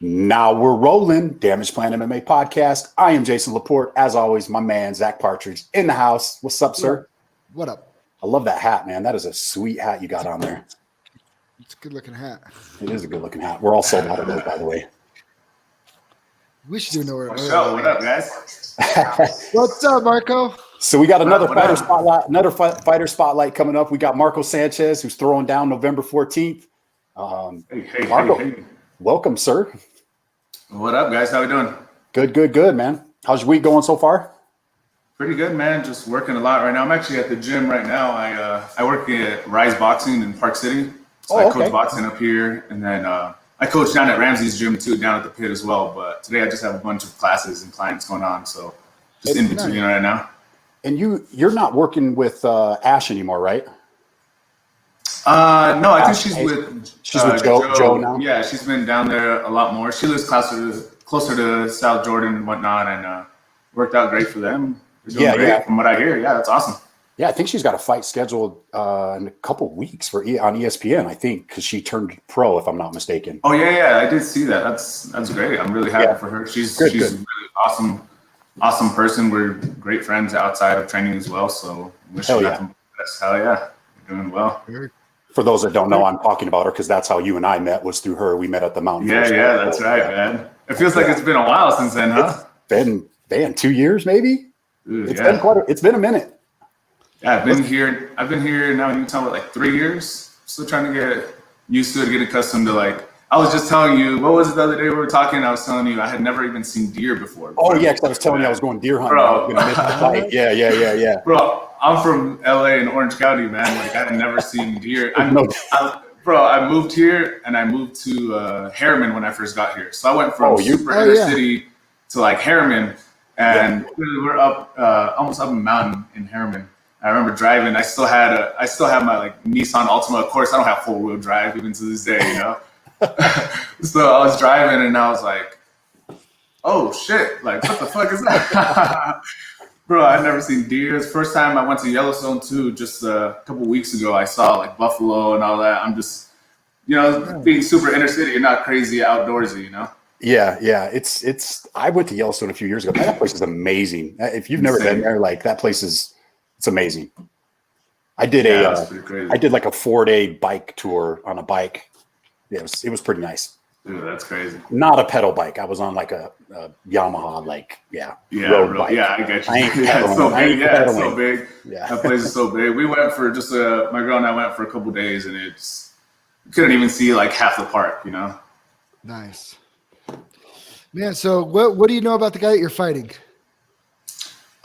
Now we're rolling. Damage Plan MMA podcast. I am Jason Laporte. As always, my man, Zach Partridge, in the house. What's up, sir? What up? I love that hat, man. That is a sweet hat you got on there. It's a good-looking hat. It is a good-looking hat. We're all sold out of those, by the way. We should do nowhere. What's up, guys? What's up, Marco? So we got another fighter spotlight coming up. We got Marco Sanchez, who's throwing down November 14th. Marco, welcome, sir. What up, guys? How we doing? Good, man. How's your week going so far? Pretty good, man. Just working a lot right now. I'm actually at the gym right now. I work at Rise Boxing in Park City. So I coach boxing up here, and then I coach down at Ramsey's gym too, down at the pit as well. But today I just have a bunch of classes and clients going on, so just in between right now. And you're not working with Ash anymore, right? No, I think she's with Joe now. Yeah, she's been down there a lot more. She lives closer to South Jordan and whatnot, and worked out great for them. They're doing great, from what I hear. Yeah, that's awesome. Yeah, I think she's got a fight scheduled in a couple weeks on ESPN. I think because she turned pro, if I'm not mistaken. Oh yeah, I did see that. That's great. I'm really happy for her. She's a really awesome person. We're great friends outside of training as well. So wish her nothing but the best. Hell yeah, you're doing well. For those that don't know, I'm talking about her because that's how you and I met, was through her. We met at the mountain. Yeah, that's right, man. It feels like it's been a while since then, huh? It's been 2 years, maybe. Dude, it's been a minute. Yeah, I've been here now. You can tell me like 3 years. Still trying to get used to it, get accustomed to I was just telling you, what was it the other day we were talking? I was telling you I had never even seen deer before. Oh yeah, because I was telling you I was going deer hunting. Bro. Yeah. Bro, I'm from LA in Orange County, man. Like I had never seen deer. I moved here and I moved to Harriman when I first got here. So I went from inner city to Harriman, and we were up almost up a mountain in Harriman. I remember driving. I still have my Nissan Altima. Of course, I don't have 4-wheel drive even to this day, you know. So I was driving and I was like, "Oh shit! What the fuck is that?" Bro, I've never seen deer. It's the first time I went to Yellowstone too. Just a couple weeks ago, I saw buffalo and all that. I'm just, being super inner city and not crazy outdoorsy, you know. Yeah. It's. I went to Yellowstone a few years ago. That place is amazing. If you've never been there, that place it's amazing. I did a 4-day bike tour on a bike. Yeah, it was pretty nice. Dude, that's crazy. Not a pedal bike. I was on a Yamaha, road bike. Yeah, I get you. It's so big. Yeah, that place is so big. We went for my girl and I went for a couple days, and couldn't even see half the park, you know. Nice, man. So what do you know about the guy that you're fighting?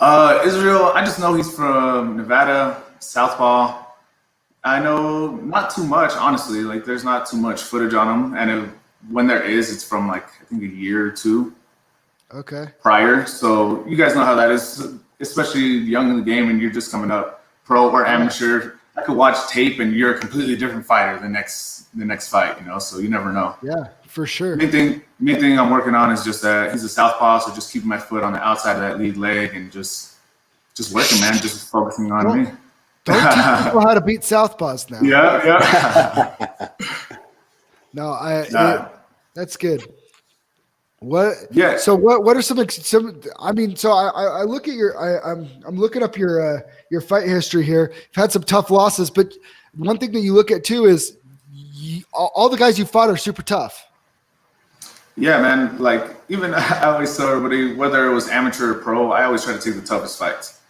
Israel. I just know he's from Nevada, Southpaw. I know not too much, honestly. There's not too much footage on him, and when there is, it's from I think a year or two. Okay. Prior, so you guys know how that is, especially young in the game, and you're just coming up, pro or amateur. I could watch tape, and you're a completely different fighter the next fight, you know. So you never know. Yeah, for sure. Main thing I'm working on is just that he's a southpaw, so just keeping my foot on the outside of that lead leg and just working, man. Just focusing on me. Don't teach people how to beat southpaws now. Yeah. No, that's good. What? Yeah. So what are some? I mean, so I look at I'm looking up your fight history here. You've had some tough losses, but one thing that you look at too is all the guys you fought are super tough. Yeah, man. Even I always tell everybody, whether it was amateur or pro, I always try to take the toughest fights.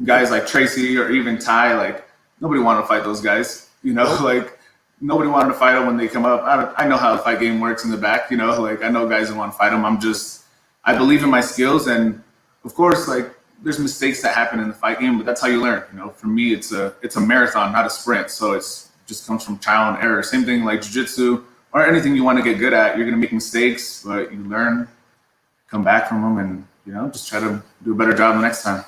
Guys like Tracy or even Ty, nobody wanted to fight those guys, you know, nobody wanted to fight them when they come up. I know how the fight game works in the back, you know, I know guys that want to fight them. I believe in my skills, and of course, there's mistakes that happen in the fight game, but that's how you learn, you know. For me, it's a marathon, not a sprint, so just comes from trial and error. Same thing like jiu-jitsu or anything you want to get good at. You're going to make mistakes, but you learn, come back from them, and, you know, just try to do a better job the next time.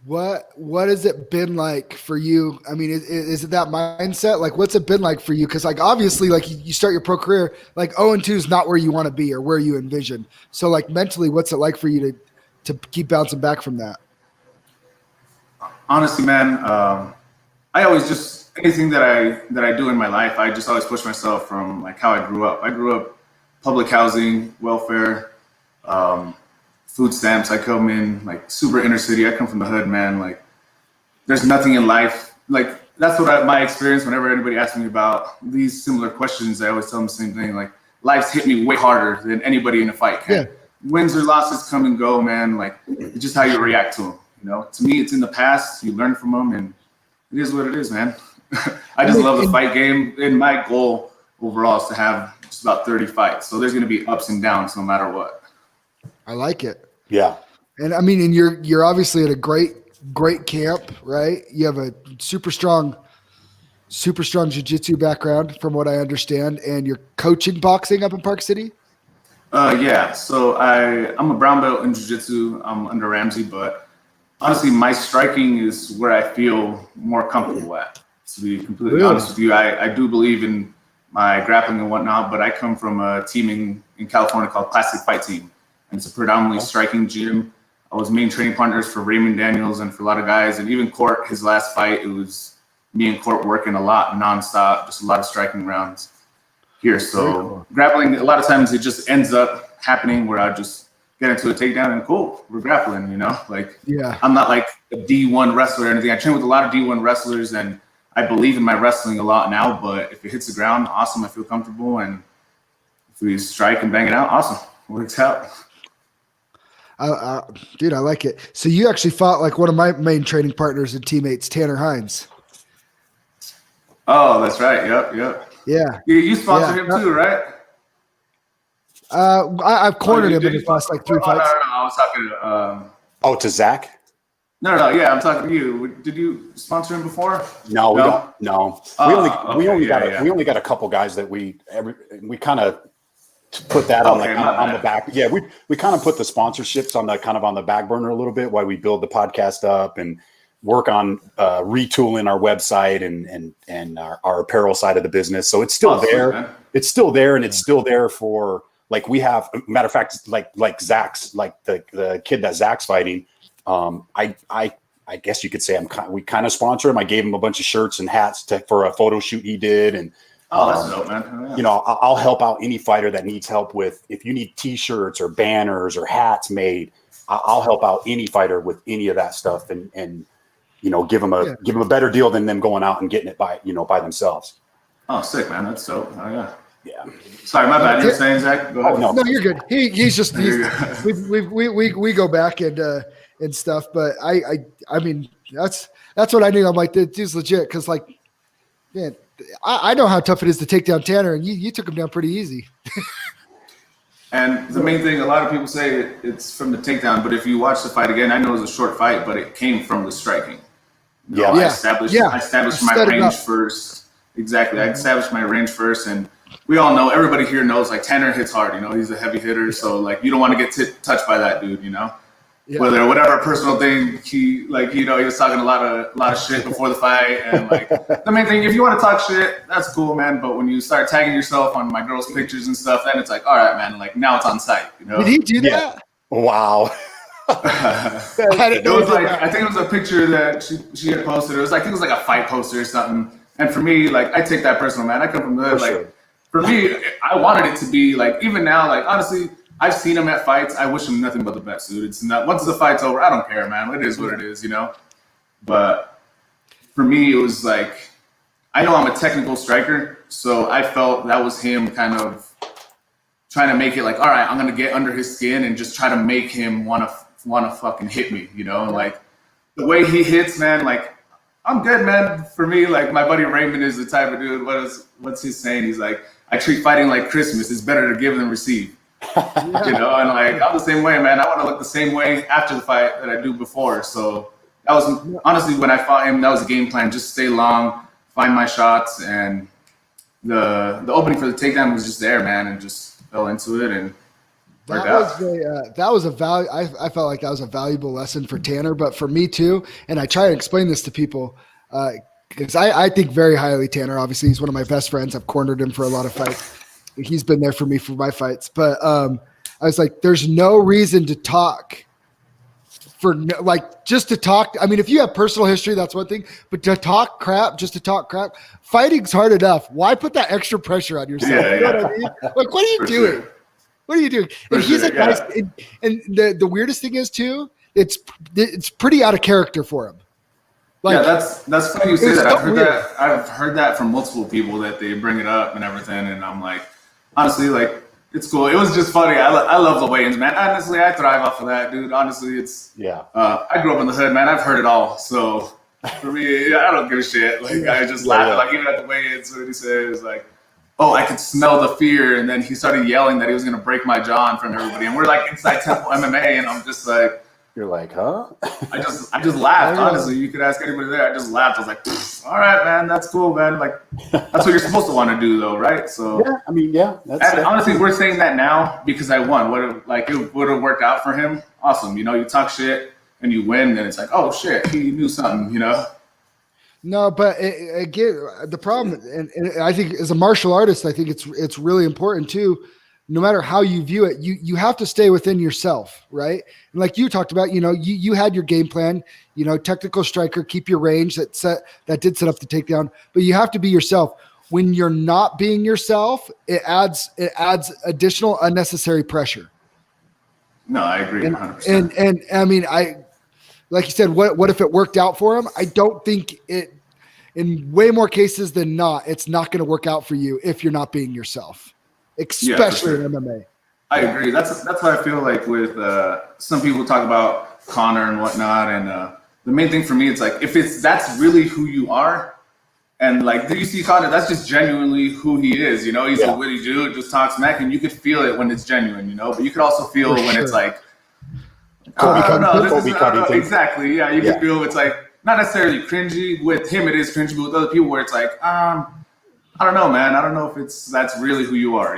What has it been like for you? I mean, is it that mindset? What's it been like for you? Because obviously, you start your pro career, 0-2 is not where you want to be or where you envision. So mentally, what's it like for you to keep bouncing back from that? Honestly, man, I always anything that I do in my life, I just always push myself from how I grew up. I grew up public housing, welfare, food stamps. I come in like super inner city. I come from the hood, man. Like there's nothing in life. Like that's what my experience whenever anybody asks me about these similar questions, I always tell them the same thing. Like life's hit me way harder than anybody in a fight can. Yeah. Wins or losses come and go, man. Like it's just how you react to them. You know, to me, it's in the past. You learn from them, and it is what it is, man. I just love the fight game, and my goal overall is to have just about 30 fights. So there's going to be ups and downs no matter what. I like it. Yeah. And I mean, and you're obviously at a great camp, right? You have a super strong jiu-jitsu background from what I understand, and you're coaching boxing up in Park City? Yeah. So I'm a brown belt in jiu-jitsu. I'm under Ramsey, but honestly, my striking is where I feel more comfortable at. To be completely honest with you, I do believe in my grappling and whatnot, but I come from a team in California called Classic Fight Team. And it's a predominantly striking gym. I was main training partners for Raymond Daniels and for a lot of guys. And even Court, his last fight, it was me and Court working a lot nonstop, just a lot of striking rounds here. So grappling, a lot of times it just ends up happening where I just get into a takedown and cool, we're grappling, you know? Like, I'm not like a D1 wrestler or anything. I train with a lot of D1 wrestlers and I believe in my wrestling a lot now, but if it hits the ground, awesome, I feel comfortable. And if we strike and bang it out, awesome, works out. Dude, I like it. So you actually fought like one of my main training partners and teammates, Tanner Hines. Oh, that's right. Yep. Yeah. You sponsor him too, right? I've cornered him in his last like 3 fights. No, I was talking to Zach? No. Yeah, I'm talking to you. Did you sponsor him before? No, we don't. No. We only got a couple guys that we kind of put that on the back. Yeah, we kind of put the sponsorships on the back burner a little bit while we build the podcast up and work on retooling our website and our apparel side of the business. So it's still there. Man. It's still there, and it's still there for like we have. Matter of fact, like Zach's, like the kid that Zach's fighting. I guess you could say we kind of sponsor him. I gave him a bunch of shirts and hats for a photo shoot he did, and that's dope, man. Yeah. You know, I'll help out any fighter that needs help with. If you need T-shirts or banners or hats made, I'll help out any fighter with any of that stuff, and you know, give them a better deal than them going out and getting it by themselves. Oh, sick, man. That's dope. Oh yeah. Yeah. Sorry, my bad. You're saying, Zach? Go ahead. No, you're good. He's we go back and stuff, but I mean that's what I knew. I'm like, the dude's legit because like, man, I know how tough it is to take down Tanner, and you took him down pretty easy. And the main thing, a lot of people say it's from the takedown, but if you watch the fight again, I know it was a short fight, but it came from the striking. I established my range first. Exactly. I established my range first, and we all know, everybody here knows, like, Tanner hits hard, you know, he's a heavy hitter, so, like, you don't want to get touched by that dude, you know? Yeah. Whatever personal thing, he was talking a lot of shit before the fight, and, like, the main thing, if you want to talk shit, that's cool, man, but when you start tagging yourself on my girl's pictures and stuff, then it's like, all right, man, like, now it's on site, you know? Did he do that? Wow. I think it was a picture that she had posted. I think it was like a fight poster or something. And for me, like, I take that personal, man. I come from the hood. Like, for me, I wanted it to be like, even now, like, honestly, I've seen him at fights. I wish him nothing but the best, dude. It's not, once the fight's over, I don't care, man. It is what it is, you know? But for me, it was like, I know I'm a technical striker, so I felt that was him kind of trying to make it like, all right, I'm going to get under his skin and just try to make him want to fucking hit me, you know? Like, the way he hits, man, like, I'm good, man. For me, like, my buddy Raymond is the type of dude, what's he saying? He's like, I treat fighting like Christmas. It's better to give than receive. You know, and like, I'm the same way, man. I want to look the same way after the fight that I do before. So that was, honestly, when I fought him, that was a game plan. Just stay long, find my shots, and the opening for the takedown was just there, man, and just fell into it and worked out. That was a value. I felt like that was a valuable lesson for Tanner, but for me too. And I try to explain this to people because I think very highly Tanner. Obviously, he's one of my best friends. I've cornered him for a lot of fights. He's been there for me for my fights. But I was like, there's no reason to talk just to talk. I mean, if you have personal history, that's one thing. But to talk crap, fighting's hard enough. Why put that extra pressure on yourself? You know what I mean? Like, what are you doing? What are you doing? And he's a nice, and the weirdest thing is too, it's pretty out of character for him. Like, that's funny you say that. I've heard that from multiple people that they bring it up and everything, and I'm like, honestly, like, it's cool. It was just funny. I love the weigh-ins, man. Honestly, I thrive off of that, dude. Honestly, it's I grew up in the hood, man. I've heard it all. So for me, I don't give a shit. Like I just laugh. Like even at the weigh-ins, what he says, like, "Oh, I could smell the fear," and then he started yelling that he was gonna break my jaw in front of everybody, and we're like inside Temple MMA, and I'm just like. You're like, huh? I just laughed. Honestly, you could ask anybody there. I just laughed. I was like, all right, man, that's cool, man. Like, that's what you're supposed to want to do, though, right? So, yeah, I mean, yeah. Honestly, we're saying that now because I won. It would have worked out for him. Awesome. You know, you talk shit and you win, and it's like, oh shit, he knew something. You know. No, but again, the problem, and I think as a martial artist, I think it's really important too. No matter how you view it, you have to stay within yourself, right? And like you talked about, you had your game plan, technical striker, keep your range that did set up the takedown, but you have to be yourself. When you're not being yourself, it adds additional unnecessary pressure. No, I agree 100%. And I mean, like you said, what if it worked out for him? I don't think it, in way more cases than not, it's not going to work out for you if you're not being yourself. Especially in MMA. I agree. That's how I feel like with some people talk about Conor and whatnot. And the main thing for me, it's like, if that's really who you are, and like, do you see Conor? That's just genuinely who he is. He's a witty dude, just talks smack, and you could feel it when it's genuine, but you could also feel when it's like, exactly. Yeah. You can feel it's like, not necessarily cringy. With him, it is cringy, but with other people where it's like, I don't know, man. I don't know if that's really who you are,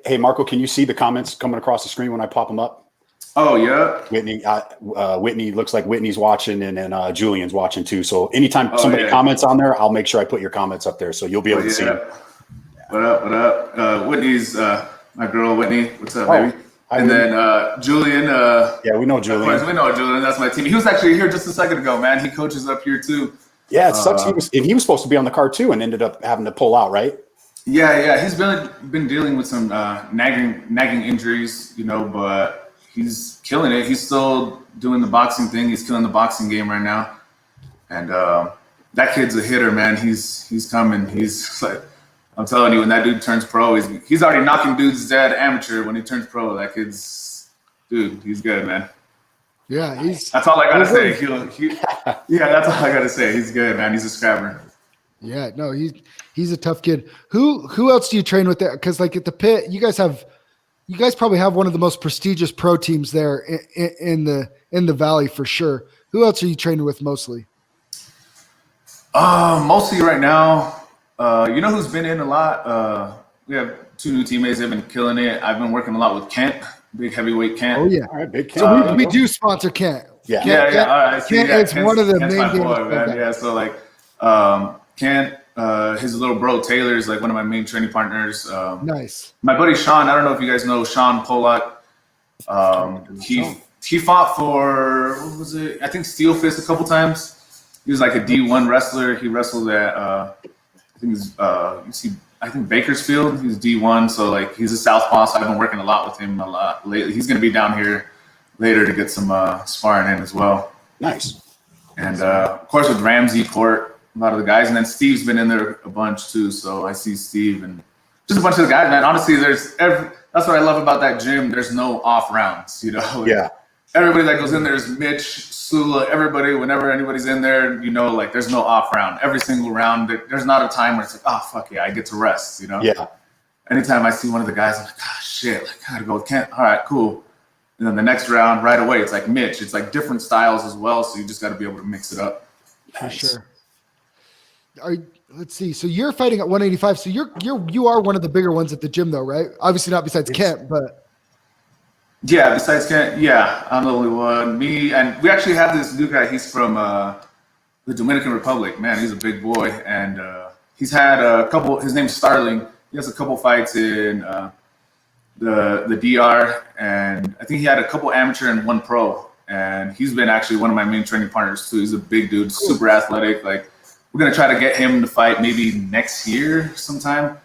Hey, Marco, can you see the comments coming across the screen when I pop them up? Oh, yeah. Whitney, looks like Whitney's watching, and then Julian's watching too. So anytime somebody comments on there, I'll make sure I put your comments up there so you'll be able to see them. What up? Whitney's my girl, Whitney. What's up, baby? And then Julian. Yeah, we know Julian. Of course, we know Julian. That's my team. He was actually here just a second ago, man. He coaches up here too. Yeah, it sucks. He was supposed to be on the card too, and ended up having to pull out, right? Yeah. He's been dealing with some nagging injuries, but he's killing it. He's still doing the boxing thing. He's killing the boxing game right now, and that kid's a hitter, man. He's coming. He's like, I'm telling you, when that dude turns pro, he's already knocking dudes dead amateur. When he turns pro, that kid's he's good, man. Yeah, that's all I gotta say. That's all I gotta say. He's good, man. He's a scrapper. Yeah, no, he's a tough kid. Who else do you train with there? Because like at the pit, you guys probably have one of the most prestigious pro teams there in the valley for sure. Who else are you training with mostly? Mostly right now. Who's been in a lot? We have 2 new teammates. They've been killing it. I've been working a lot with Kent. Big heavyweight Kent. Oh yeah, all right, big Kent. So we do sponsor Kent. Yeah, Kent, All right. Kent is one of the Kent's main my boy, man. Yeah, so like Kent, his little bro Taylor is like one of my main training partners. Nice. My buddy Sean. I don't know if you guys know Sean Polak. He fought for, what was it? I think Steel Fist a couple times. He was like a D1 wrestler. He wrestled at I think Bakersfield. He's D1, so like he's a southpaw. So I've been working a lot with him a lot lately. He's gonna be down here later to get some sparring in as well. Nice. And of course with Ramsey, Court, a lot of the guys, and then Steve's been in there a bunch too. So I see Steve and just a bunch of the guys, man. Honestly, that's what I love about that gym. There's no off rounds, Yeah. Everybody that goes in there is Mitch, Sula, everybody, whenever anybody's in there, like there's no off round. Every single round, there's not a time where it's like, oh, fuck yeah, I get to rest, Yeah. Anytime I see one of the guys, I'm like, oh, shit, like, I gotta go with Kent. All right, cool. And then the next round, right away, it's like Mitch. It's like different styles as well, so you just got to be able to mix it up. For sure. Let's see. So you're fighting at 185. So you are one of the bigger ones at the gym, though, right? Obviously not besides Kent, but. Yeah, besides Kent, yeah, I'm the only one. Me, and we actually have this new guy. He's from the Dominican Republic. Man, he's a big boy, and he's had a couple. His name's Starling. He has a couple fights in the DR, and I think he had a couple amateur and 1 pro. And he's been actually one of my main training partners too. He's a big dude, super athletic. Like, we're gonna try to get him to fight maybe next year sometime.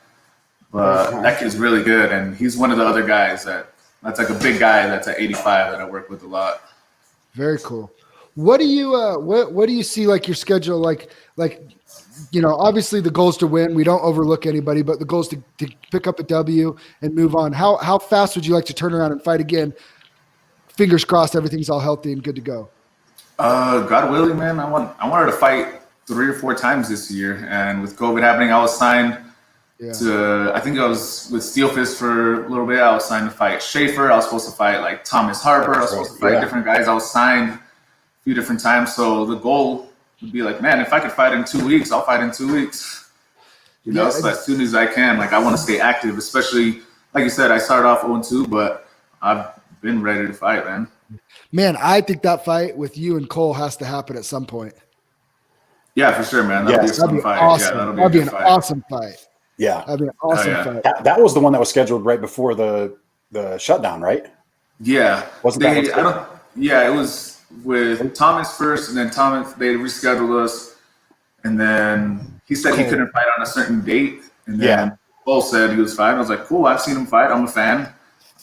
But that kid's really good, and he's one of the other guys that's like a big guy that's at 85 that I work with a lot. Very cool. What do you what do you see like your schedule like obviously the goal is to win. We don't overlook anybody, but the goal is to pick up a W and move on. How fast would you like to turn around and fight again? Fingers crossed everything's all healthy and good to go. God willing, man, I wanted to fight 3 or 4 times this year, and with COVID happening, I was signed to, I think I was with Steel Fist for a little bit. I was signed to fight Schaefer. I was supposed to fight like Thomas Harper. I was supposed to fight different guys. I was signed a few different times. So the goal would be like, man, if I could fight in 2 weeks, I'll fight in 2 weeks. So as soon as I can, like I want to stay active, especially like you said, I started off 0-2, but I've been ready to fight, man. Man, I think that fight with you and Cole has to happen at some point. Yeah, for sure, man. That'll be a fun fight. Awesome. Yeah, that'll be an awesome fight. Yeah. That'd be an awesome fight. That was the one that was scheduled right before the shutdown, right? Yeah. Wasn't that it was with Thomas first, and then Thomas, they rescheduled us, and then he said he couldn't fight on a certain date, and then Cole said he was fine. I was like, cool, I've seen him fight. I'm a fan.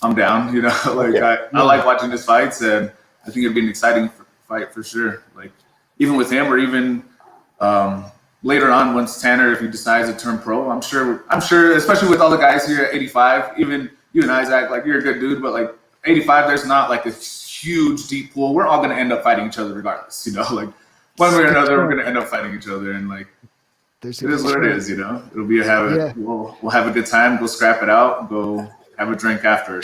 I'm down, I like watching his fights, and I think it'd be an exciting fight for sure. Like even with him, or even later on, once Tanner, if he decides to turn pro, I'm sure, especially with all the guys here at 85, even you and Isaac, like you're a good dude, but like 85, there's not like a huge deep pool. We're all gonna end up fighting each other regardless, like one way or another, we're gonna end up fighting each other, and like it is what it is, It'll be a habit. Yeah. We'll have a good time, go scrap it out, go have a drink after,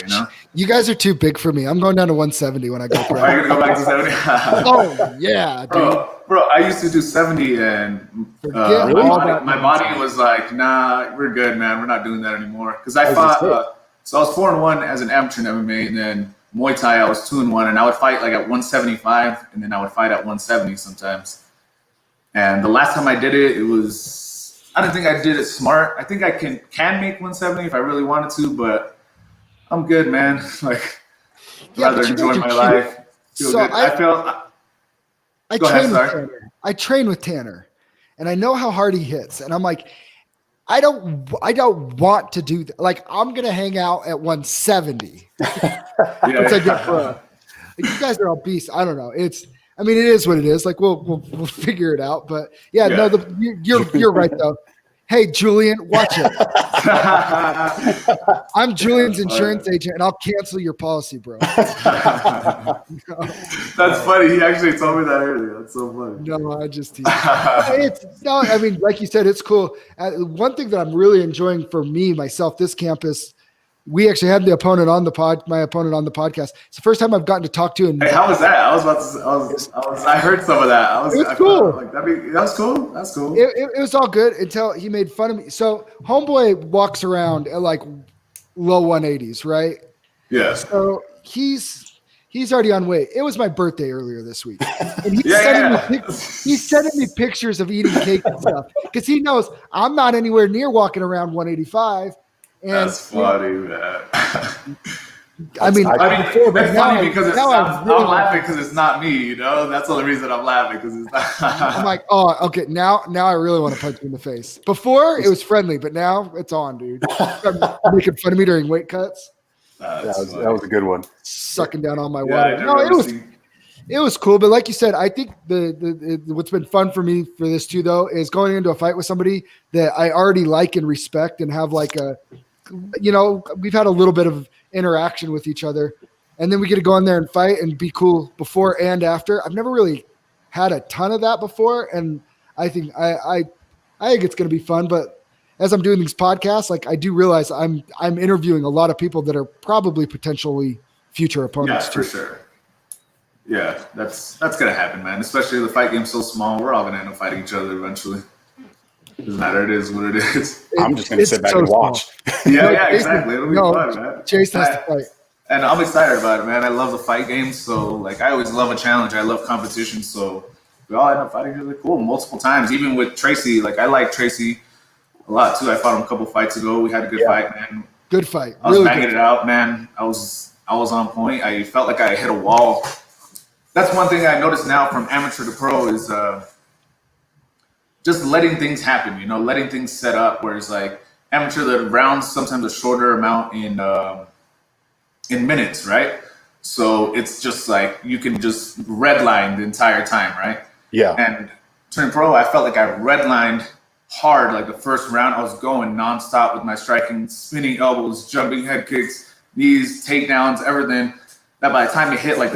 You guys are too big for me. I'm going down to 170 when I go pro. Are you gonna go back to 70? Oh yeah, dude. Bro, I used to do 70, and my body was like, nah, we're good, man. We're not doing that anymore. Because I fought, so I was 4-1 as an amateur in MMA, and then Muay Thai I was 2-1, and I would fight like at 175, and then I would fight at 170 sometimes. And the last time I did it, I don't think I did it smart. I think I can make 170 if I really wanted to, but I'm good, man. Like, rather enjoy my life. Feel good. I train with Tanner, and I know how hard he hits, and I'm like, I don't want to do that. Like, I'm gonna hang out at 170. You guys are all beasts. I don't know. It is what it is. Like, we'll figure it out. But you're right though. Hey, Julian, watch it. I'm Julian's insurance agent, and I'll cancel your policy, bro. That's funny. He actually told me that earlier. That's so funny. No, I just tease. Like you said, it's cool. One thing that I'm really enjoying for myself, this campus, we actually had my opponent on the podcast. It's the first time I've gotten to talk to him. Hey, how was that? I heard some of that. It was cool. That was cool. That's cool. It was all good until he made fun of me. So homeboy walks around at like low 180s, right? Yeah. So he's already on weight. It was my birthday earlier this week. And he's sending me pictures of eating cake and stuff because he knows I'm not anywhere near walking around 185. And that's funny, man. I'm funny because I'm laughing because it's not me, That's the only reason I'm laughing because it's not. I'm like, oh, okay. Now I really want to punch you in the face. Before it was friendly, but now it's on, dude. Making fun of me during weight cuts. That was a good one. Sucking down all my water. It was cool, but like you said, I think what's been fun for me for this too, though, is going into a fight with somebody that I already like and respect and have like we've had a little bit of interaction with each other, and then we get to go in there and fight and be cool before and after. I've never really had a ton of that before, and I think I think it's going to be fun. But as I'm doing these podcasts, like I do realize I'm interviewing a lot of people that are probably potentially future opponents. Yeah, for sure. Yeah, that's gonna happen, man. Especially the fight game's so small, we're all gonna end up fighting each other eventually. Doesn't matter. It is what it is. I'm just gonna sit back and watch. Yeah, exactly. It'll be fun, man. Jason has to fight. And I'm excited about it, man. I love the fight game, so like I always love a challenge. I love competition, so we all end up fighting each other cool multiple times. Even with Tracy, like I like Tracy a lot too. I fought him a couple fights ago. We had a good fight, man. Good fight. I was banging it out, man. I was on point. I felt like I hit a wall. That's one thing I noticed now from amateur to pro is just letting things happen, letting things set up where it's like amateur, the rounds sometimes a shorter amount in minutes, right? So it's just like you can just redline the entire time, right? Yeah. And turning pro, I felt like I redlined hard. Like the first round, I was going nonstop with my striking, spinning elbows, jumping head kicks, knees, takedowns, everything. That by the time it hit, like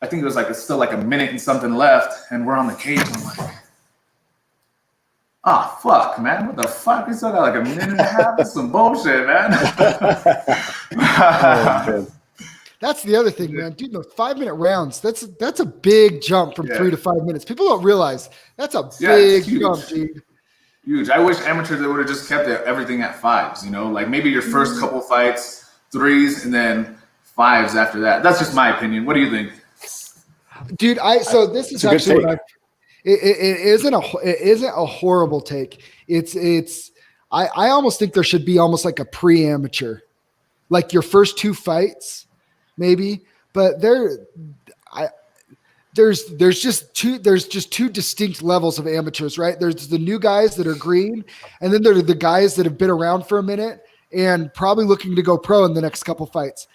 I think it was like still like a minute and something left, and we're on the cage. I'm like, fuck, man, what the fuck? We still got like a minute and a half. That's some bullshit, man. Man. That's the other thing, man. Dude, those 5-minute rounds, that's a big jump from 3 to 5 minutes. People don't realize that's a big jump, dude. Huge. I wish amateurs, they would have just kept everything at 5s, you know? Like maybe your first couple fights, 3s, and then 5s after that. That's just my opinion. What do you think? Dude, so this is actually what it isn't a horrible take. I almost think there should be almost like a pre-amateur. Like your first 2 fights, maybe, but there's just two distinct levels of amateurs, right? There's the new guys that are green, and then there are the guys that have been around for a minute and probably looking to go pro in the next couple fights.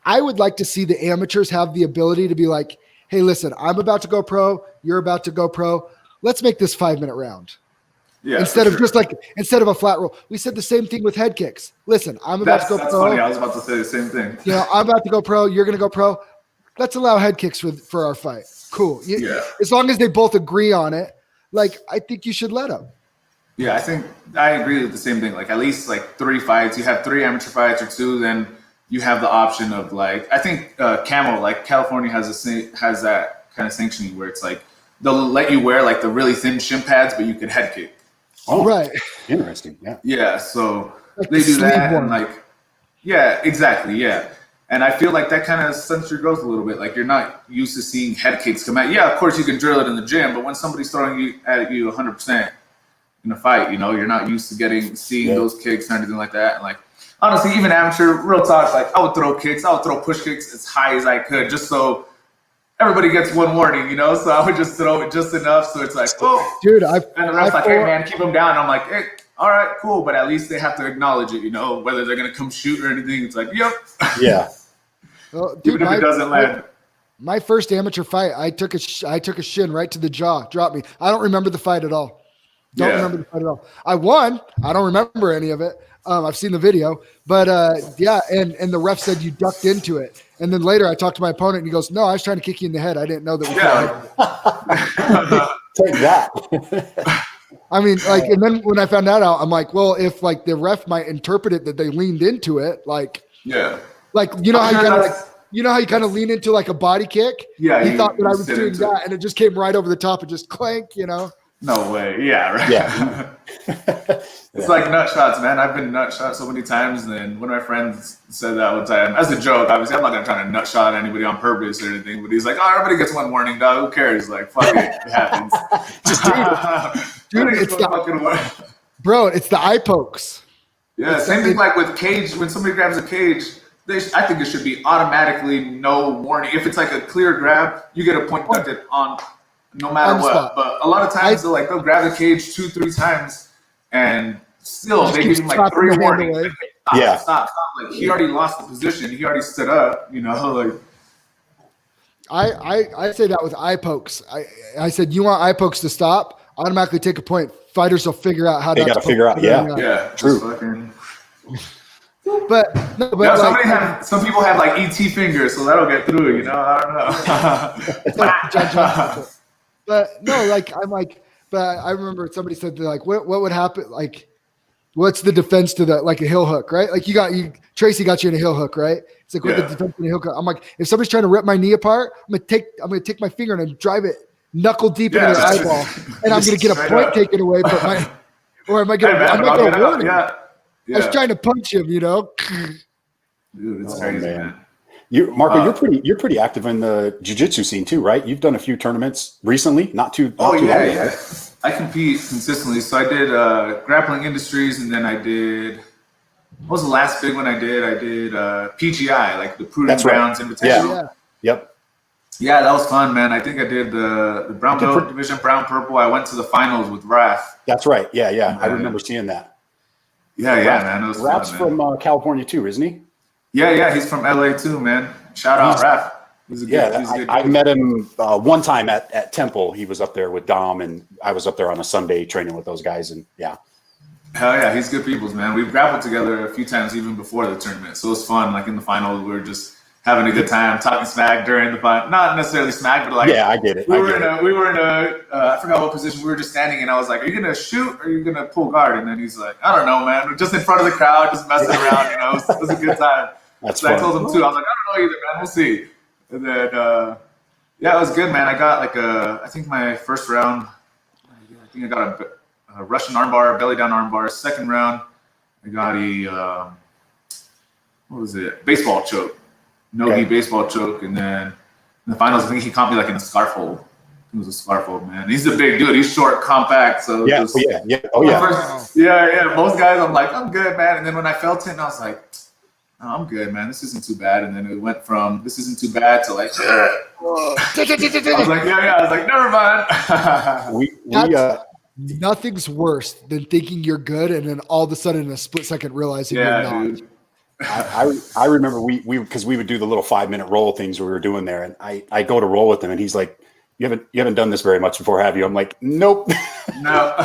I would like to see the amateurs have the ability to be like, hey, listen, I'm about to go pro, you're about to go pro. Let's make this 5-minute round. Yeah, instead of a flat roll. We said the same thing with head kicks. Listen, I'm about to go pro. That's funny. I was about to say the same thing. You know, I'm about to go pro. You're going to go pro. Let's allow head kicks for our fight. Cool. As long as they both agree on it, like, I think you should let them. Yeah, I think I agree with the same thing. Like at least like 3 fights. You have 3 amateur fights or 2, then you have the option of like, I think Camo, like California has that kind of sanctioning where it's like they'll let you wear like the really thin shin pads, but you can head kick. Oh, right. Interesting. Yeah. Yeah. So like they do that. And like, yeah, exactly. Yeah. And I feel like that kind of stunts your growth a little bit. Like you're not used to seeing head kicks come out. Yeah, of course you can drill it in the gym, but when somebody's throwing at you 100% in a fight, you know, you're not used to seeing those kicks or anything like that. And like, honestly, even amateur, real talk, like I would throw push kicks as high as I could just so everybody gets one warning, you know? So I would just throw it just enough so it's like, oh. Dude, and the ref's like, hey, man, keep them down. And I'm like, hey, all right, cool. But at least they have to acknowledge it, you know? Whether they're going to come shoot or anything, it's like, yep. Yeah. Well, dude, even if it doesn't land. My first amateur fight, I took a shin right to the jaw, dropped me. I don't remember the fight at all. Don't remember the fight at all. I won. I don't remember any of it. I've seen the video, but and the ref said you ducked into it. And then later I talked to my opponent and he goes, no, I was trying to kick you in the head. I didn't know that. Take that. I mean, like, and then when I found that out, I'm like, well, if like the ref might interpret it that they leaned into it, like, like, you know how you kind of lean into like a body kick? Yeah. He thought that I was doing that and it just came right over the top and just clank, you know? No way. Yeah. Right. Yeah. It's like nut shots, man. I've been nut shot so many times. And then one of my friends said that one time as a joke. Obviously, I'm not going to try to nut shot anybody on purpose or anything. But he's like, oh, everybody gets one warning, dog. Who cares? Like, fuck it. It happens. Just dude, it's the eye pokes. Yeah. Same thing like with cage. When somebody grabs a cage, I think it should be automatically no warning. If it's like a clear grab, you get a point deducted on no matter what. Spot. But a lot of times they'll grab the cage 2-3 times and still they give him like 3 warnings. Stop. Like he already lost the position. He already stood up, you know, like I say that with eye pokes. I said, you want eye pokes to stop? Automatically take a point. Fighters will figure out how to. They got to figure out. Yeah. True. But some people have like ET fingers, so that'll get through. You know, I don't know. But no, like but I remember somebody said they're like, what would happen? Like, what's the defense to that? Like a heel hook, right? Like Tracy got you in a heel hook, right? It's like, what the defense in a heel hook? I'm like, if somebody's trying to rip my knee apart, I'm gonna take my finger and drive it knuckle deep into their eyeball, and I'm gonna get a point taken away. But I'm not gonna warn him. Yeah. I was trying to punch him, you know. Dude, it's crazy, man. Marco, you're pretty active in the jiu-jitsu scene too, right? You've done a few tournaments recently, not too long ago. Yeah. I compete consistently. So I did Grappling Industries, and then I did. What was the last big one I did? I did PGI, like the Prudent Browns Invitational. Yep. Yeah, that was fun, man. I think I did the brown belt division, brown purple. I went to the finals with Wrath. That's right. Yeah. I remember seeing that. Yeah, man. It was Raf's fun, man. from California too, isn't he? Yeah. He's from LA too, man. Shout out, Raf. He's a good I met him one time at Temple. He was up there with Dom, and I was up there on a Sunday training with those guys. And yeah. Hell yeah, he's good peoples, man. We've grappled together a few times even before the tournament. So it was fun. Like in the finals, we were just having a good time, talking smack during the final. Not necessarily smack, but like I get it. We were in a I forgot what position we were just standing in. I was like, "Are you gonna shoot or are you gonna pull guard?" And then he's like, "I don't know, man. We're just in front of the crowd, just messing around. It was a good time." That's so fun. I told him too. I was like, "I don't know either, man. We'll see." And then it was good, man. I got I think my first round, I got a Russian armbar, belly down armbar. Second round, I got a what was it? Baseball choke. No-gi baseball choke, and then in the finals, I think he caught me like in a scarf hold. It was a scarf hold, man. He's a big dude. He's short, compact. So Most guys, I'm like, I'm good, man. And then when I felt it, I was like, oh, I'm good, man. This isn't too bad. And then it went from this isn't too bad to like, I was like, I was like, never mind. Nothing's worse than thinking you're good and then all of a sudden in a split second realizing you're not. Dude. I remember we because we would do the little 5-minute roll things we were doing there, and I go to roll with him, and he's like, "You haven't done this very much before, have you?" I'm like, "Nope." No.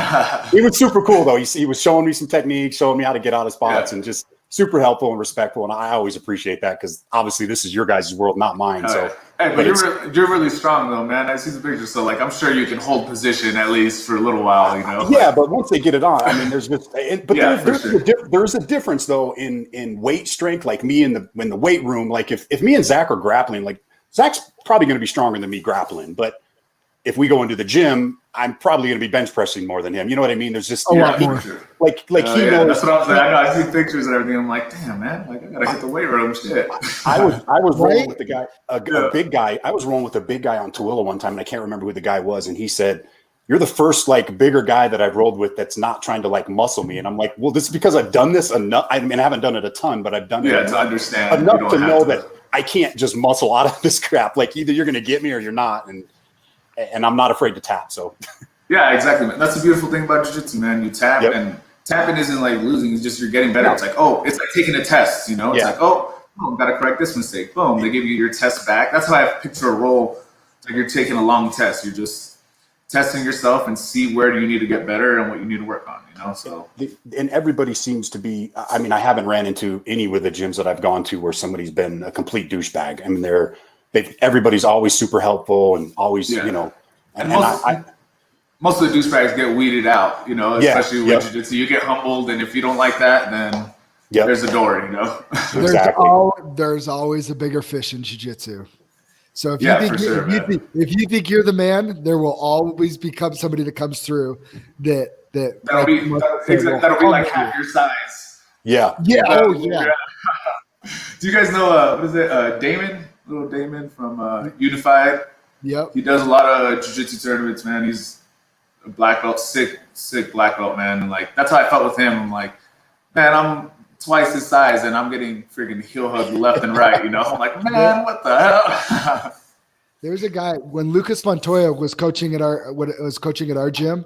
He was super cool though. He was showing me some techniques, showing me how to get out of spots, and just super helpful and respectful. And I always appreciate that because obviously this is your guys' world, not mine. So. Hey, but you're really strong though, man. I see the picture, so like I'm sure you can hold position at least for a little while, Yeah, but once they get it on, I mean, there's just, there's a difference though in weight strength. Like me in the weight room, like if me and Zach are grappling, like Zach's probably going to be stronger than me grappling, but if we go into the gym, I'm probably going to be bench pressing more than him. You know what I mean? There's just a lot more. Like he knows. That's what I'm saying. I know. I see pictures and everything. I'm like, damn, man. Like I gotta hit the weight room. Shit. I was rolling with the guy, a big guy. I was rolling with a big guy on Tooele one time, and I can't remember who the guy was. And he said, "You're the first like bigger guy that I've rolled with that's not trying to like muscle me." And I'm like, "Well, this is because I've done this enough. I mean, I haven't done it a ton, but I've done it to understand enough to know that I can't just muscle out of this crap. Like either you're going to get me or you're not." And I'm not afraid to tap. So. Yeah, exactly, man. That's the beautiful thing about jiu-jitsu, man. You tap, and tapping isn't like losing. It's just you're getting better. It's like, it's like taking a test, It's like, I've got to correct this mistake. Boom, they give you your test back. That's how I picture a roll. It's like you're taking a long test. You're just testing yourself and see where do you need to get better and what you need to work on, So. And everybody seems to be, I mean, I haven't ran into any with the gyms that I've gone to where somebody's been a complete douchebag. I mean, everybody's always super helpful and always, most of the douchebags get weeded out, especially with jiu-jitsu. You get humbled, and if you don't like that, then there's a door, There's always a bigger fish in jiu-jitsu. So if you think you're the man, there will always become somebody that comes through that'll be like half your size. Yeah. Yeah. Oh yeah. Do you guys know what is it? Damon, little Damon from Unified. Yep. He does a lot of jiu-jitsu tournaments, man. He's a black belt, sick black belt, man. And like that's how I felt with him. I'm like, man, I'm twice his size and I'm getting freaking heel hugged left and right, I'm like, man, what the hell? There's a guy when Lucas Montoya was coaching at our gym.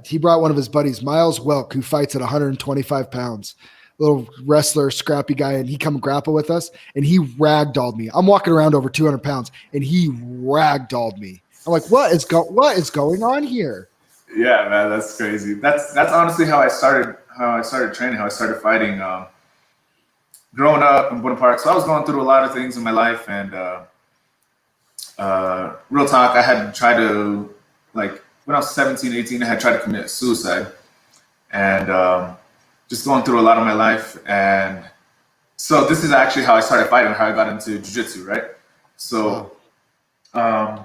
He brought one of his buddies, Miles Welk, who fights at 125 pounds. Little wrestler, scrappy guy, and he come grapple with us, and he ragdolled me. I'm walking around over 200 pounds, and he ragdolled me. I'm like, what is going on here? Yeah, man, that's crazy. That's honestly how I started training, how I started fighting. Growing up in Bonaparte, so I was going through a lot of things in my life, and real talk, I had tried to, like, when I was 17, 18, I had tried to commit suicide, and just going through a lot of my life. And so this is actually how I started fighting, how I got into jiu-jitsu, right? So, I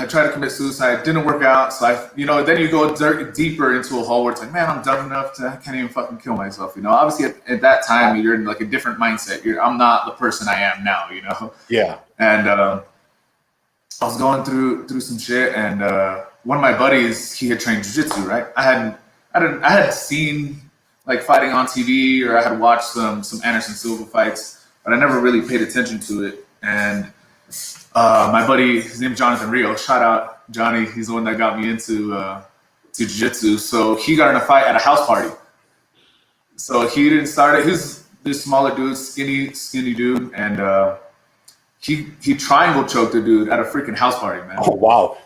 tried to commit suicide, didn't work out. So then you go deeper into a hole where it's like, man, I'm dumb enough I can't even fucking kill myself. Obviously at that time you're in like a different mindset. I'm not the person I am now, Yeah. And I was going through some shit, and one of my buddies, he had trained jiu-jitsu, right? I had seen like fighting on TV, or I had watched some Anderson Silva fights, but I never really paid attention to it. And my buddy, his name's Jonathan Rio. Shout out Johnny. He's the one that got me into to jiu-jitsu. So he got in a fight at a house party. So he didn't start it. He's this smaller dude, skinny dude, and he triangle choked a dude at a freaking house party, man. Oh wow.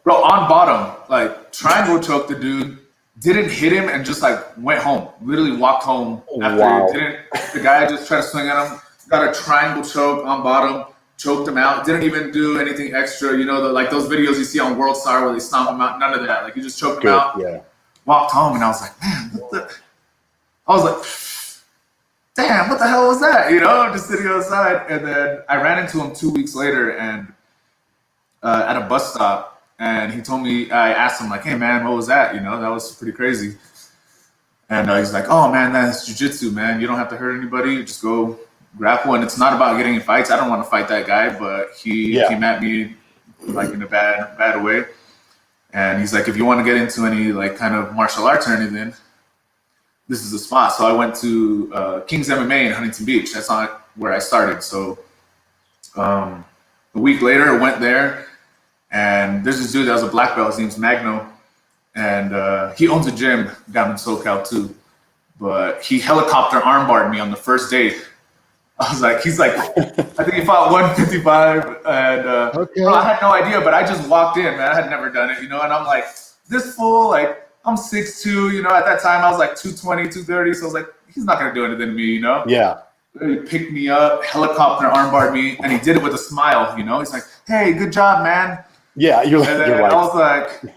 Bro, on bottom, like triangle choked the dude, didn't hit him and just like went home. Literally walked home after he didn't. The guy just tried to swing at him, got a triangle choke on bottom, choked him out, didn't even do anything extra. You know, like those videos you see on World Star where they stomp him out, none of that. Like he just choked him out, walked home, and I was like, man, I was like, damn, what the hell was that? You know, just sitting outside. And then I ran into him 2 weeks later and at a bus stop. And he told me, I asked him like, hey man, what was that? You know, that was pretty crazy. And he's like, oh man, that's jiu-jitsu, man. You don't have to hurt anybody. You just go grapple. And it's not about getting in fights. I don't want to fight that guy, but he came at me like in a bad way. And he's like, if you want to get into any like kind of martial arts or anything, this is the spot. So I went to King's MMA in Huntington Beach. That's not where I started. So a week later, I went there, and there's this dude that was a black belt. His name's Magno, and he owns a gym down in SoCal too. But he helicopter armbarred me on the first day. I was like, he's like, I think he fought 155, and bro, I had no idea, but I just walked in, man. I had never done it, you know, and I'm like, this fool, like, I'm 6'2", you know, at that time I was like 220, 230, so I was like, he's not going to do anything to me, you know? Yeah. He picked me up, helicopter armbarred me, and he did it with a smile, you know? He's like, hey, good job, man. Yeah, you're right. I was like,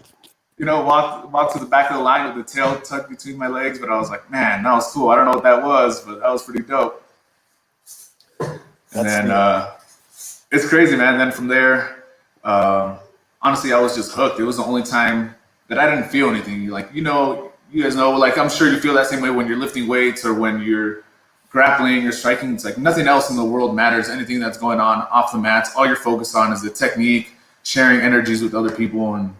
you know, walked to the back of the line with the tail tucked between my legs, but I was like, man, that was cool. I don't know what that was, but that was pretty dope. And then it's crazy, man. Then from there, honestly, I was just hooked. It was the only time that I didn't feel anything. Like, you know, you guys know, like, I'm sure you feel that same way when you're lifting weights or when you're grappling or striking. It's like nothing else in the world matters. Anything that's going on off the mats, all you're focused on is the technique, sharing energies with other people. And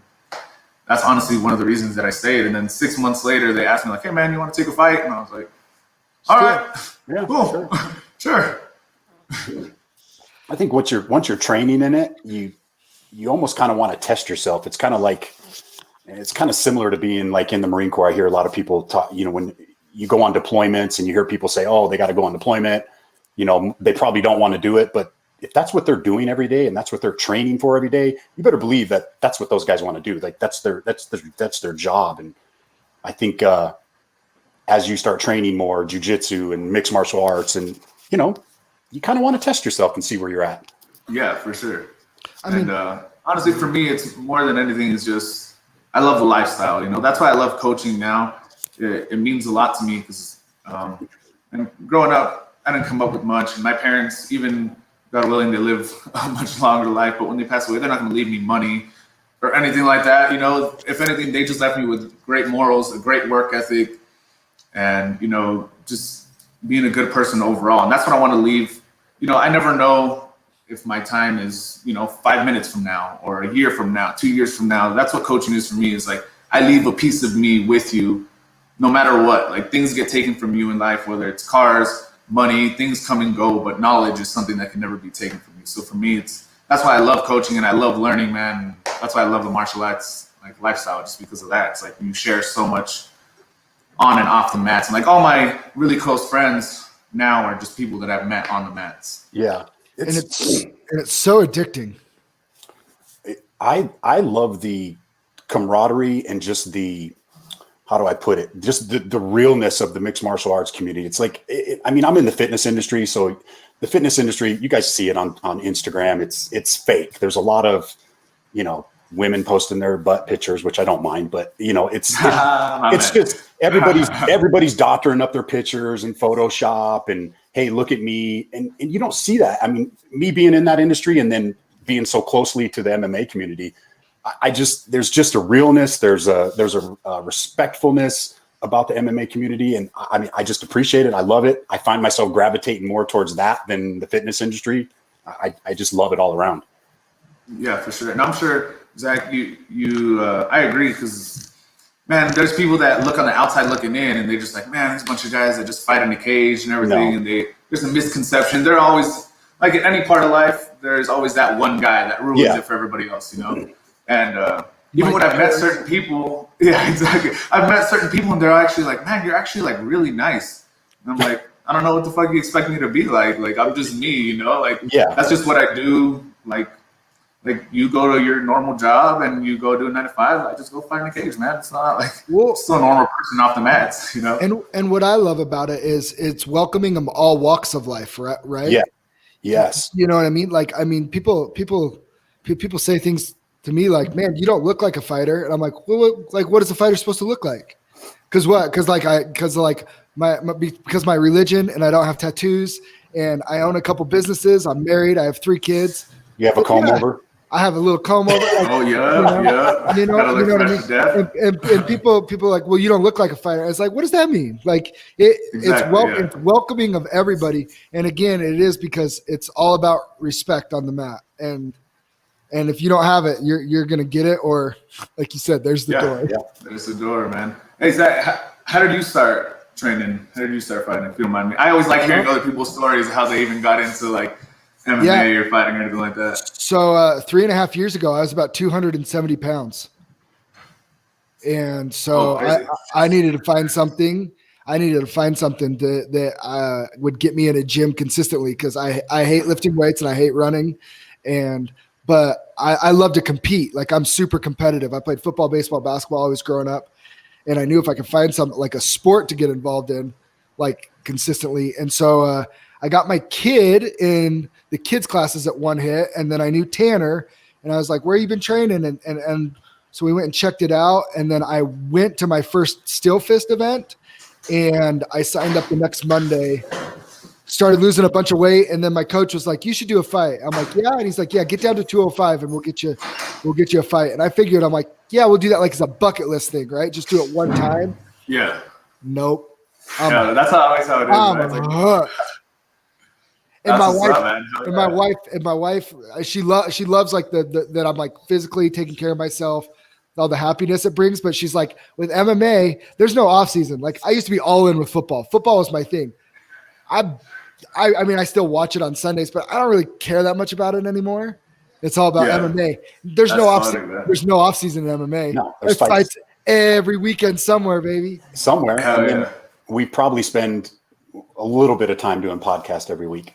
that's honestly one of the reasons that I stayed. And then 6 months later, they asked me like, hey man, you want to take a fight? And I was like, all right, yeah, cool. Sure. I think once you're training in it, you almost kind of want to test yourself. It's kind of like, it's kind of similar to being like in the Marine Corps. I hear a lot of people talk, you know, when you go on deployments and you hear people say, oh, they got to go on deployment, you know, they probably don't want to do it. But if that's what they're doing every day and that's what they're training for every day, you better believe that that's what those guys want to do. Like that's their job. And I think as you start training more jiu-jitsu and mixed martial arts, and, you know, you kind of want to test yourself and see where you're at. Yeah, for sure. I mean, honestly, for me, it's more than anything is just, I love the lifestyle, you know, that's why I love coaching now. It means a lot to me because and growing up, I didn't come up with much. And my parents, even God willing, they live a much longer life, but when they pass away, they're not going to leave me money or anything like that. You know, if anything, they just left me with great morals, a great work ethic, and, you know, just being a good person overall. And that's what I want to leave. You know, I never know if my time is, you know, 5 minutes from now or a year from now, 2 years from now. That's what coaching is for me. Is like, I leave a piece of me with you no matter what. Like, things get taken from you in life, whether it's cars, money, things come and go, but knowledge is something that can never be taken from you. So for me, that's why I love coaching and I love learning, man. That's why I love the martial arts like lifestyle, just because of that. It's like you share so much on and off the mats. And like all my really close friends now are just people that I've met on the mats. Yeah. It's so addicting. I love the camaraderie and just the, how do I put it? Just the realness of the mixed martial arts community. It's like, I mean, I'm in the fitness industry. So the fitness industry, you guys see it on Instagram. It's fake. There's a lot of, you know, women posting their butt pictures, which I don't mind, but you know, it's just everybody's doctoring up their pictures and Photoshop and, hey, look at me. And you don't see that. I mean, me being in that industry and then being so closely to the MMA community, there's just a realness. There's a respectfulness about the MMA community. And I mean, I just appreciate it. I love it. I find myself gravitating more towards that than the fitness industry. I just love it all around. Yeah, for sure. And I'm sure, Zach, I agree, because, man, there's people that look on the outside looking in and they're just like, man, there's a bunch of guys that just fight in the cage and everything. No. And there's a misconception. They're always, like in any part of life, there's always that one guy that ruins it for everybody else, you know? And even when I've met certain people, yeah, exactly. I've met certain people and they're actually like, man, you're actually like really nice. And I'm like, I don't know what the fuck you expect me to be like. Like, I'm just me, you know? Like, that's just what I do. Like you go to your normal job and you go do a 9 to 5. I just go fight in a cage, man. It's not like still a normal person off the mats, you know? And what I love about it is it's welcoming them all walks of life, right? Yeah. Yes. You know what I mean? Like, I mean, people say things to me like, man, you don't look like a fighter. And I'm like, well, like, what is a fighter supposed to look like? Because my religion, and I don't have tattoos, and I own a couple businesses. I'm married. I have 3 kids. You have a comb over? I have a little comb over. Like, You know what I mean? And people are like, well, you don't look like a fighter. It's like, what does that mean? Like it's welcoming of everybody. And again, it is because it's all about respect on the mat. And if you don't have it, you're gonna get it. Or like you said, there's the door. Yeah, there's the door, man. Hey, Zach, how did you start training? How did you start fighting? If you don't mind me, I always like hearing other people's stories, how they even got into like MMA or fighting or anything like that. So 3.5 years ago, I was about 270 pounds. And so I needed to find something. That would get me in a gym consistently, because I hate lifting weights and I hate running. But I love to compete. Like, I'm super competitive. I played football, baseball, basketball always growing up. And I knew if I could find something like a sport to get involved in, like consistently. And so I got my kid in the kids classes at one hit, and then I knew Tanner, and I was like, where you been training? And so we went and checked it out. And then I went to my first Steel Fist event, and I signed up the next Monday, started losing a bunch of weight. And then my coach was like, you should do a fight. I'm like, yeah. And he's like, yeah, get down to 205 and we'll get you a fight. And I figured, I'm like, yeah, we'll do that. Like, it's a bucket list thing, right? Just do it one time. Yeah. Nope. That's always how it is. And my wife, she loves like that I'm like physically taking care of myself, all the happiness it brings. But she's like, with MMA, there's no off season. Like, I used to be all in with football. Football was my thing. I mean, I still watch it on Sundays, but I don't really care that much about it anymore. It's all about MMA. There's no off season in MMA. No, there's fights every weekend somewhere, baby. Somewhere. And then we probably spend a little bit of time doing podcast every week.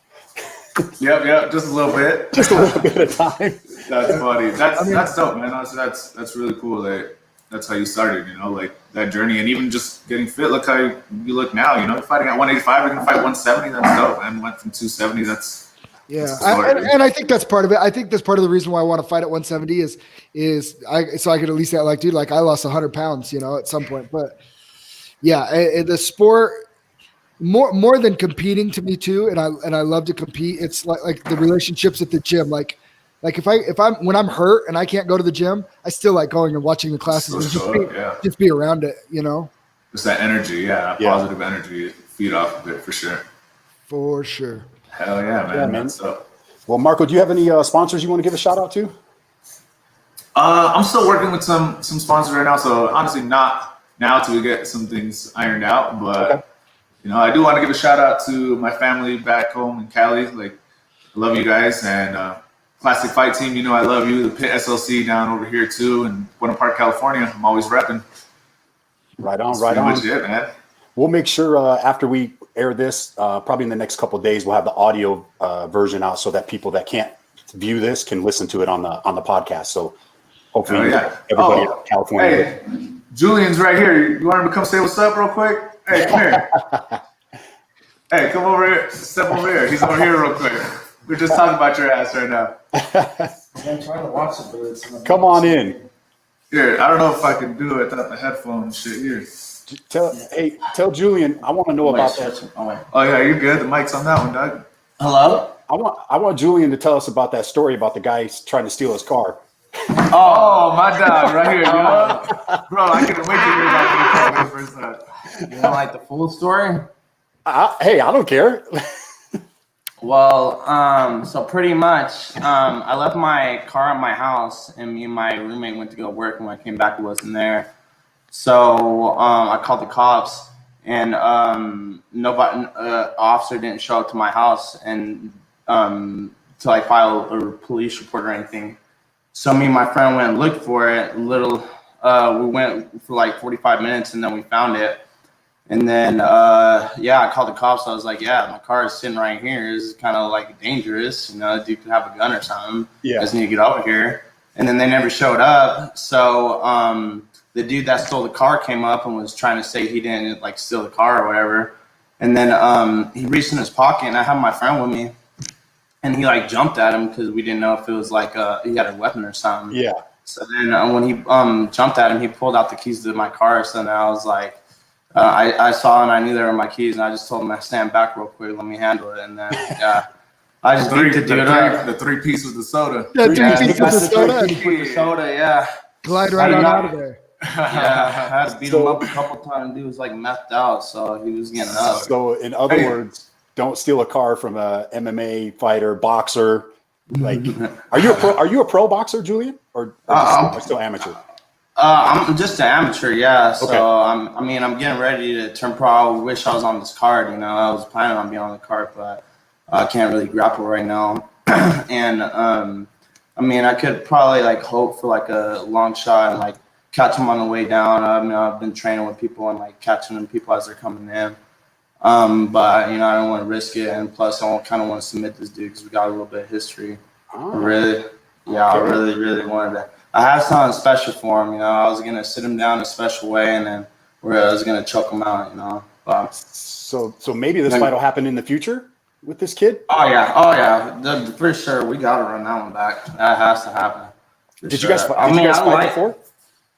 Yep, just a little bit. Just a little bit of time. That's funny. That's dope, man. That's really cool. That's how you started, you know, like that journey, and even just getting fit. Look how you look now. You know, fighting at 185, you're gonna fight 170. That's dope. And went from 270. That's and I think that's part of it. I think that's part of the reason why I want to fight at 170 so I could at least say, like, dude, like, I lost 100 pounds, you know, at some point. But yeah, the sport. More than competing to me too, and I love to compete. It's like the relationships at the gym. Like when I'm hurt and I can't go to the gym, I still like going and watching the classes and just be around it, you know. Just that energy, positive energy, feed off of it for sure. For sure. Hell yeah, man. Yeah, man. Well, Marco, do you have any sponsors you want to give a shout out to? I'm still working with some sponsors right now, so honestly, not now till we get some things ironed out, but. Okay. You know, I do want to give a shout out to my family back home in Cali. Like, I love you guys, and Classic Fight Team. You know, I love you. The Pit SLC down over here too, in Buena Park, California. I'm always repping. Right on, That's right on. Much it, man. We'll make sure after we air this, probably in the next couple of days, we'll have the audio version out so that people that can't view this can listen to it on the podcast. So hopefully, everybody in California. Hey, Julian's right here. You want him to come say what's up real quick? Hey, come here. Hey, come over here. Step over here. He's over here real quick. We're just talking about your ass right now. I'm trying to watch it, but it's come on in. Here, I don't know if I can do it without the headphones shit here. Tell Julian, I want to know about that. Oh yeah, you're good. The mic's on that one, Doug. Hello? I want Julian to tell us about that story about the guy trying to steal his car. Oh, my dog, right here, yo. Bro, I couldn't wait to hear about the first time. You want like the full story? Hey, I don't care. Well, so pretty much, I left my car at my house, and me and my roommate went to go work, and when I came back, it wasn't there. So I called the cops, and nobody, officer didn't show up to my house, and to like file a police report or anything. So me and my friend went and looked for it. We went for like 45 minutes and then we found it. And then, I called the cops. I was like, my car is sitting right here. It's kind of like dangerous. You know, dude could have a gun or something. Yeah. I just need to get over here. And then they never showed up. So the dude that stole the car came up and was trying to say he didn't like steal the car or whatever. And then he reached in his pocket and I had my friend with me. And he like jumped at him because we didn't know if it was like he had a weapon or something. Yeah. So then when he jumped at him, he pulled out the keys to my car. So then I was like, I saw and I knew they were my keys, and I just told him to stand back real quick, let me handle it, and then I just beat the dude up. The 3-piece with the soda. Yeah, 3-piece with the soda. Yeah. Glide right on out of there. Yeah, I had to beat him up a couple times. Dude was like methed out, so he was getting up. So in other words, don't steal a car from a MMA fighter, boxer. Like, are you a pro boxer, Julian, or still amateur? I'm just an amateur, yeah. So okay. I'm getting ready to turn pro. I wish I was on this card. You know, I was planning on being on the card, but I can't really grapple right now. And I could probably like hope for like a long shot and like catch them on the way down. I've been training with people and like catching them people as they're coming in. But I don't want to risk it, and plus I kind of want to submit this dude because we got a little bit of history. Oh. I really wanted to. I had something special for him. I was gonna sit him down a special way, and then I was gonna choke him out. But so maybe this fight will happen in the future with this kid. Oh yeah, for sure. We gotta run that one back. That has to happen. Did you guys fight before?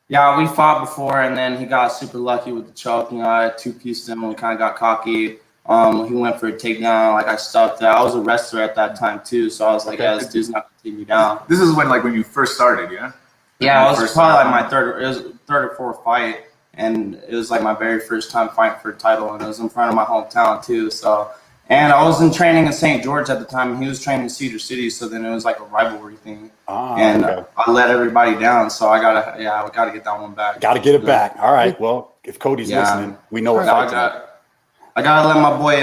Yeah, we fought before, and then he got super lucky with the choke. I had 2-pieced him, and we kind of got cocky. He went for a takedown. Like I stopped that. I was a wrestler at that time too, so I was like, this dude's not gonna take me down. This is when you first started, yeah? Yeah, it was probably like my third or fourth fight, and it was like my very first time fighting for a title, and it was in front of my hometown too. So, and I was in training in St. George at the time, and he was training in Cedar City, so then it was like a rivalry thing. I let everybody down, so I gotta get that one back. Gotta get it back. All right. Well, if Cody's listening, we know what I gotta let my boy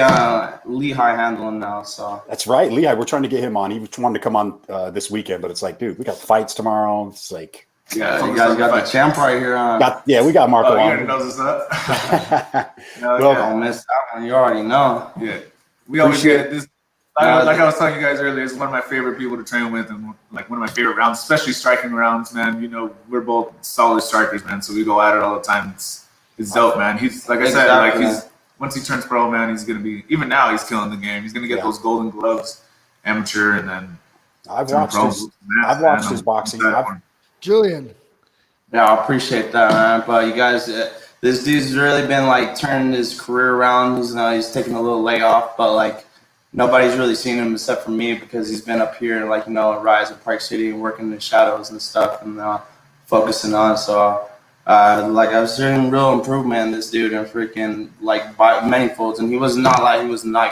Lehigh handle him now. So that's right, Lehigh. We're trying to get him on. He wanted to come on this weekend, but it's like, dude, we got fights tomorrow. It's like, you guys got the champ right here. We got Marco on. You already knows us up. Don't miss that one. You already know. Yeah, we always get this. Like I was telling you guys earlier, it's one of my favorite people to train with, and like one of my favorite rounds, especially striking rounds, man. We're both solid strikers, man. So we go at it all the time. It's dope, man. He's like I said, once he turns pro, man, he's gonna be. Even now, he's killing the game. He's gonna get those golden gloves, amateur, and then I've watched his boxing. Julian. Yeah, I appreciate that, man. But you guys, this dude's really been like turning his career around. He's taking a little layoff, but like nobody's really seen him except for me because he's been up here, like at Rise at Park City and working in the shadows and stuff and focusing on. So I've seen real improvement in this dude and freaking like by many folds. And he was not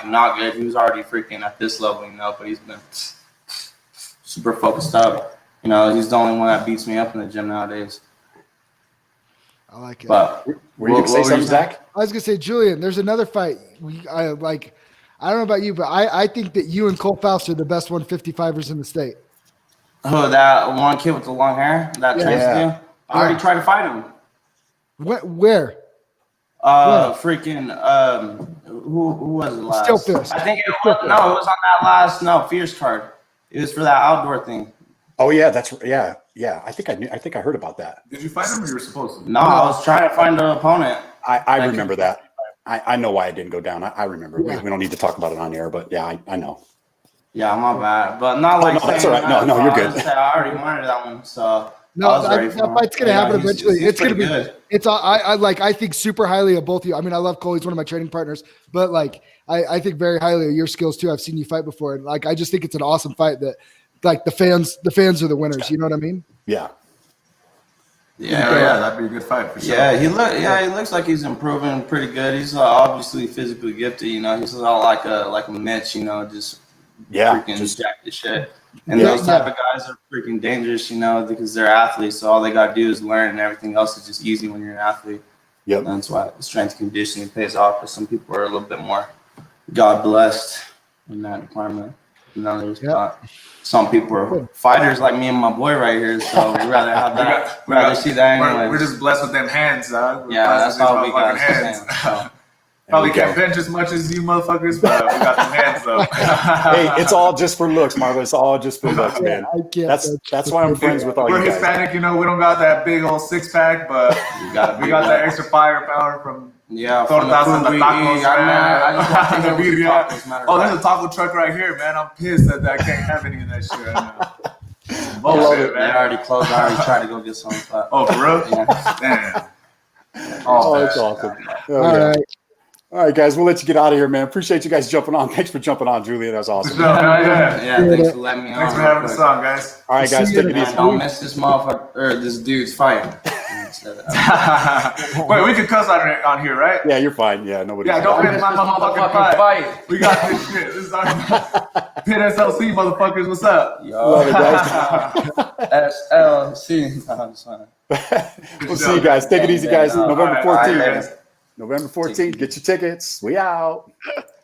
not good. He was already freaking at this level, but he's been super focused up. He's the only one that beats me up in the gym nowadays. I like it. But were you going to say something, Zach? I was going to say, Julian, there's another fight. I don't know about you, but I think that you and Cole Faust are the best 155ers in the state. Oh, that one kid with the long hair? That trains you? I already tried to fight him. Where? Freaking who was it last? Still Fist. I think it was on that last Fierce card. It was for that outdoor thing. Oh yeah, yeah. I think I heard about that. Did you find him or you were supposed to? No, I was trying to find an opponent. I remember that. I know why it didn't go down. I remember. Yeah. We don't need to talk about it on air, but yeah, I know. Yeah, my bad. But not like that's all right. No, you're good. I already wanted that one, so no, that fight's gonna happen eventually. It's gonna be good. I think super highly of both of you. I mean, I love Cole. He's one of my training partners, but like I think very highly of your skills too. I've seen you fight before, and like I just think it's an awesome fight that like the fans are the winners. You know what I mean? Yeah. Yeah, that'd be a good fight for sure. Yeah, he looks like he's improving pretty good. He's obviously physically gifted. He's not like a Mitch. Just freaking jack the shit. And those type of guys are freaking dangerous. Because they're athletes. So all they gotta do is learn, and everything else is just easy when you're an athlete. Yep. And that's why strength conditioning pays off. But some people are a little bit more God blessed in that department. There's some people are fighters like me and my boy right here, so we'd rather have that. We'd rather see that anyway. We're just blessed with them hands, dog. Yeah, that's all we got. Hands. Probably can't bench as much as you motherfuckers, but we got them hands though. Hey, it's all just for looks, Marco. It's all just for looks, man. That's why I'm friends with all you guys. We're Hispanic, we don't got that big old 6-pack, but we got that extra firepower from from the food we eat. Oh, there's a taco truck right here, man. I'm pissed that I can't have any of that shit right now. Bullshit, man. They already closed. I already tried to go get some. Oh, for real? Yeah. Damn. Oh, that's awesome. All right, guys, we'll let you get out of here, man. Appreciate you guys jumping on. Thanks for jumping on, Julian. That was awesome. Yeah, thanks for letting me on. Thanks for having us on, guys. All right, guys, take it easy. Don't miss this motherfucker or this dude's fight. Wait, we can cuss on here, right? Yeah, you're fine. Yeah, nobody. Yeah, don't miss my motherfucking fight. We got this shit. This is our Pit SLC, motherfuckers. What's up? Yo. Love it, guys. SLC. No, I'm just fine. We'll see you guys. Take it easy, guys. November 14th. Right, November 14th. Get your tickets. We out.